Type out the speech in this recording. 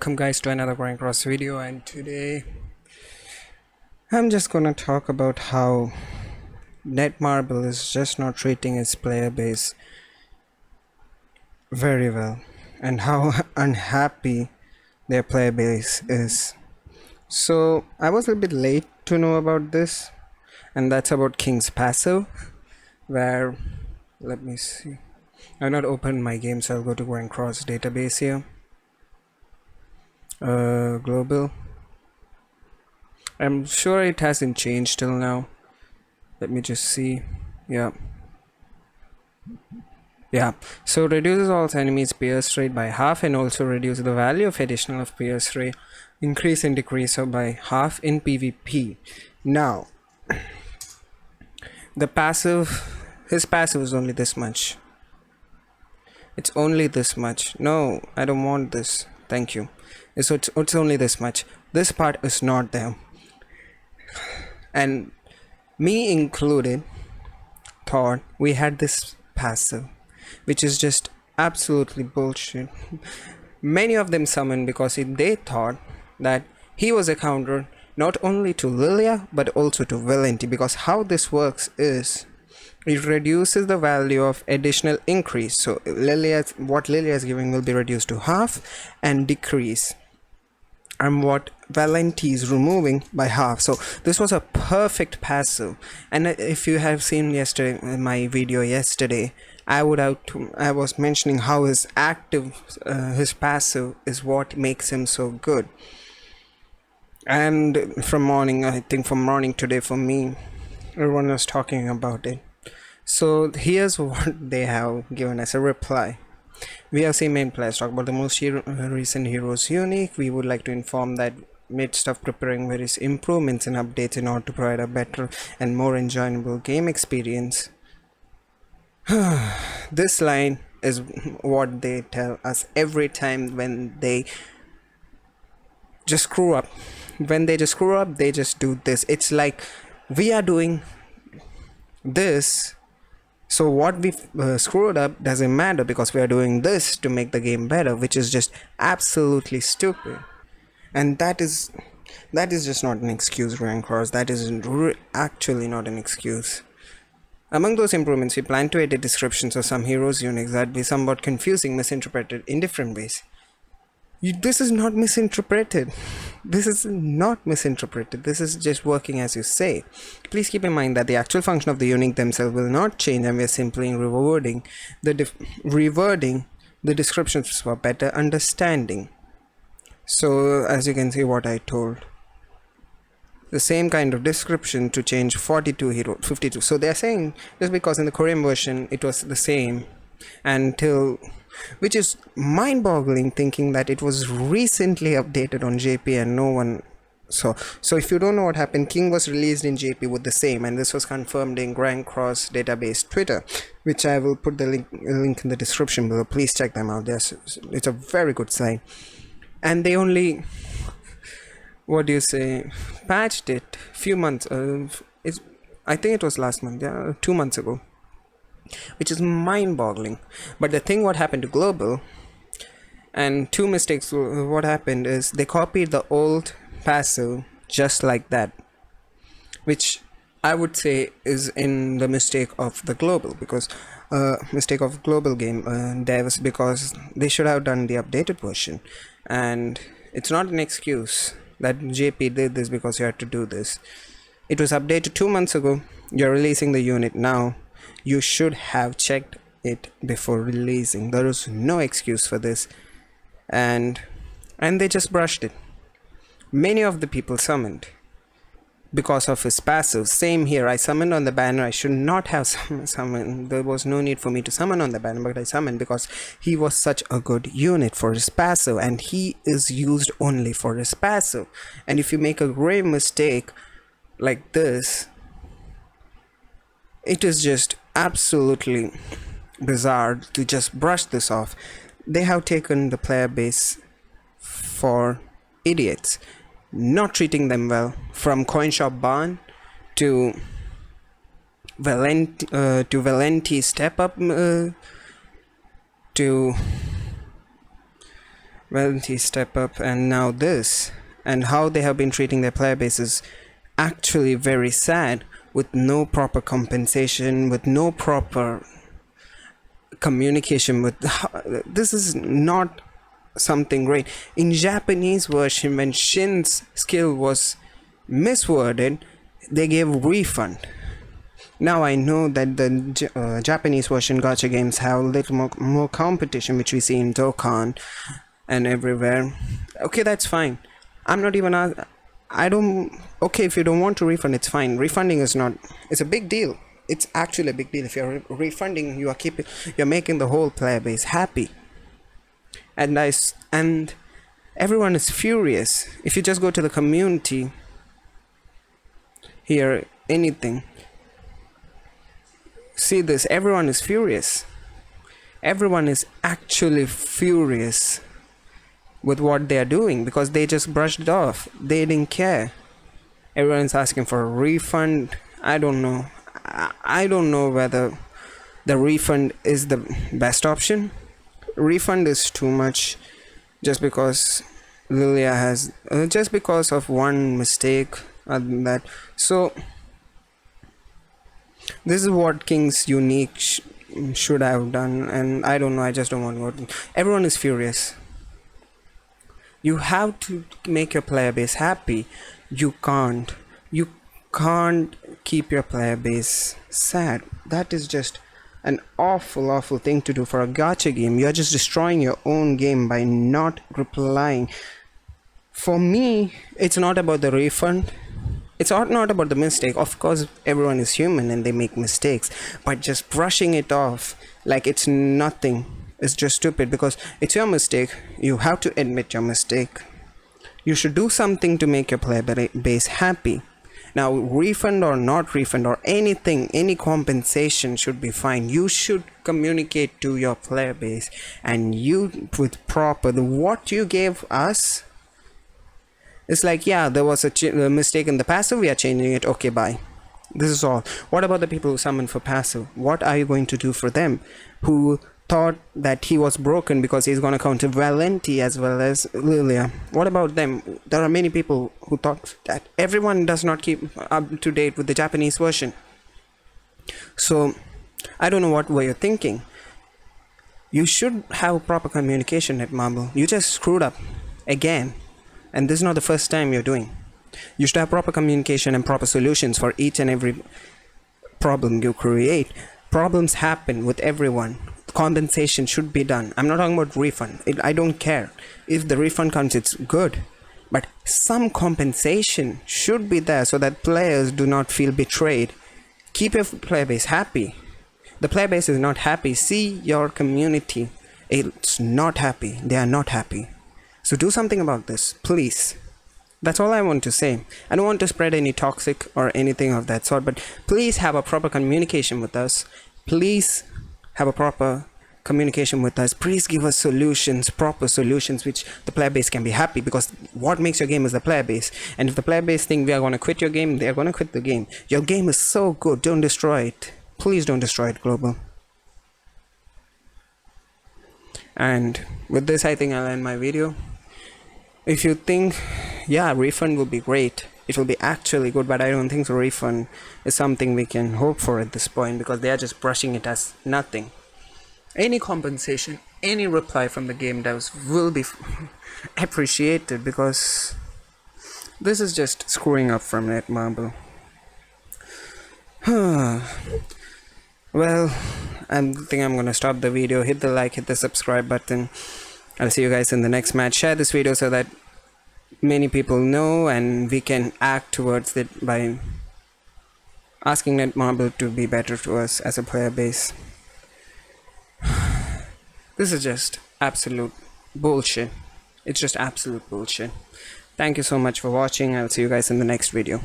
welcome guys to another Going Cross video, and today I'm just gonna talk about how Netmarble is just not treating its player base very well and how unhappy their player base is. So I was a bit late to know about this, and that's about King's passive, where let me see. I've not opened my game, so I'll go to Going Cross database here. Global. I'm sure it hasn't changed till now. Let me just see. Yeah. So reduces all enemies pierce rate by half, and also reduce the value of additional of pierce rate, increase and decrease by half in PvP. Now, the passive, his passive is only this much. It's only this much. No, I don't want this. Thank you. It's only this much. This part is not there. And me included thought we had this passive, which is just absolutely bullshit. Many of them summoned because they thought that he was a counter not only to Lilia but also to Valenti, because how this works is it reduces the value of additional increase. So what Lilia is giving will be reduced to half, and decrease, and what Valenti is removing by half. So this was a perfect passive. And if you have seen yesterday, my video yesterday, I was mentioning how his his passive is what makes him so good. And from morning today, for me, everyone was talking about it. So here's what they have given as a reply. We have seen main players talk about the most recent heroes unique. We would like to inform that midst of preparing various improvements and updates in order to provide a better and more enjoyable game experience. This line is what they tell us every time when they just screw up. When they just screw up, they just do this. It's like we are doing this, so what we screwed up doesn't matter because we are doing this to make the game better, which is just absolutely stupid. And that is just not an excuse, Rancors. That is actually not an excuse. Among those improvements, we plan to edit descriptions of some heroes' uniques that be somewhat confusing, misinterpreted in different ways. This is not misinterpreted. This is not misinterpreted. This is just working as you say. Please keep in mind that the actual function of the unique themselves will not change, and we are simply rewording the descriptions for better understanding. So as you can see, what I told, the same kind of description to change 42 hero 52. So they are saying just because in the Korean version it was the same until, which is mind-boggling, thinking that it was recently updated on JP and no one. So if you don't know what happened, King was released in JP with the same, and this was confirmed in Grand Cross database Twitter, which I will put the link in the description below. Please check them out. It's a very good site, and they only patched it few months. I think it was last month, 2 months ago, which is mind-boggling. But the thing what happened to Global, and two mistakes what happened is they copied the old passive just like that, which I would say is in the mistake of the Global, because mistake of Global game devs, because they should have done the updated version. And it's not an excuse that JP did this because you had to do this. It was updated 2 months ago. You're releasing the unit now. You should have checked it before releasing. There is no excuse for this, and they just brushed it. Many of the people summoned because of his passive. Same here. I summoned on the banner. I should not have summoned. There was no need for me to summon on the banner, but I summoned because he was such a good unit for his passive, and he is used only for his passive. And if you make a grave mistake like this, it is just absolutely bizarre to just brush this off. They have taken the player base for idiots, not treating them well, from coin shop ban to Valenti step up to Valenti step up, and now this, and how they have been treating their player base is actually very sad, with no proper compensation, with no proper communication with this is not something great. In Japanese version, when Shin's skill was misworded, they gave refund. Now I know that the Japanese version gacha games have a little more competition, which we see in Dokkan and everywhere. Okay, that's fine. I'm not even I don't okay, if you don't want to refund, it's fine. Refunding is not, it's a big deal. It's actually a big deal. If you're refunding, you're making the whole player base happy. And everyone is furious. If you just go to the community here, anything, see this, everyone is furious. Everyone is actually furious with what they are doing, because they just brushed it off. They didn't care. Everyone's asking for a refund. I don't know. I don't know whether the refund is the best option. Refund is too much, just because Lilia has just because of one mistake. Other than that, so this is what King's Unique should have done, and I don't know. I just don't want to. Everyone is furious. You have to make your player base happy. You can't keep your player base sad. That is just an awful thing to do for a gacha game. You're just destroying your own game by not replying. For me, it's not about the refund. It's not about the mistake. Of course, everyone is human and they make mistakes, but just brushing it off like it's nothing is just stupid, because it's your mistake. You have to admit your mistake. You should do something to make your player base happy. Now, refund or not refund or anything, any compensation should be fine. You should communicate to your player base, and you with proper what you gave us. It's like, yeah, there was a mistake in the passive, we are changing it, okay, bye. This is all. What about the people who summon for passive? What are you going to do for them, who thought that he was broken because he's going to counter Valenti as well as Lilia? What about them? There are many people who thought that. Everyone does not keep up to date with the Japanese version. So I don't know what were you thinking. You should have proper communication at Netmarble. You just screwed up again, and this is not the first time you're doing. You should have proper communication and proper solutions for each and every problem you create. Problems happen with everyone. Compensation should be done. I'm not talking about refund. I don't care. If the refund comes, it's good. But some compensation should be there so that players do not feel betrayed. Keep your player base happy. The player base is not happy. See your community. It's not happy. They are not happy. So do something about this, please. That's all I want to say. I don't want to spread any toxic or anything of that sort, but please have a proper communication with us. Please have a proper communication with us. Please give us solutions, proper solutions, which the player base can be happy, because what makes your game is the player base. And if the player base think we are going to quit your game, they are going to quit the game. Your game is so good. Don't destroy it. Please don't destroy it, Global. And with this, I think I'll end my video. If you think, yeah, refund will be great, it will be actually good, but I don't think so. Refund is something we can hope for at this point, because they are just brushing it as nothing. Any compensation, any reply from the game devs will be appreciated, because this is just screwing up from Netmarble. Well, I think I'm gonna stop the video. Hit the like, hit the subscribe button. I'll see you guys in the next match. Share this video so that many people know, and we can act towards it by asking Netmarble to be better to us as a player base. This is just absolute bullshit. It's just absolute bullshit. Thank you so much for watching. I'll see you guys in the next video.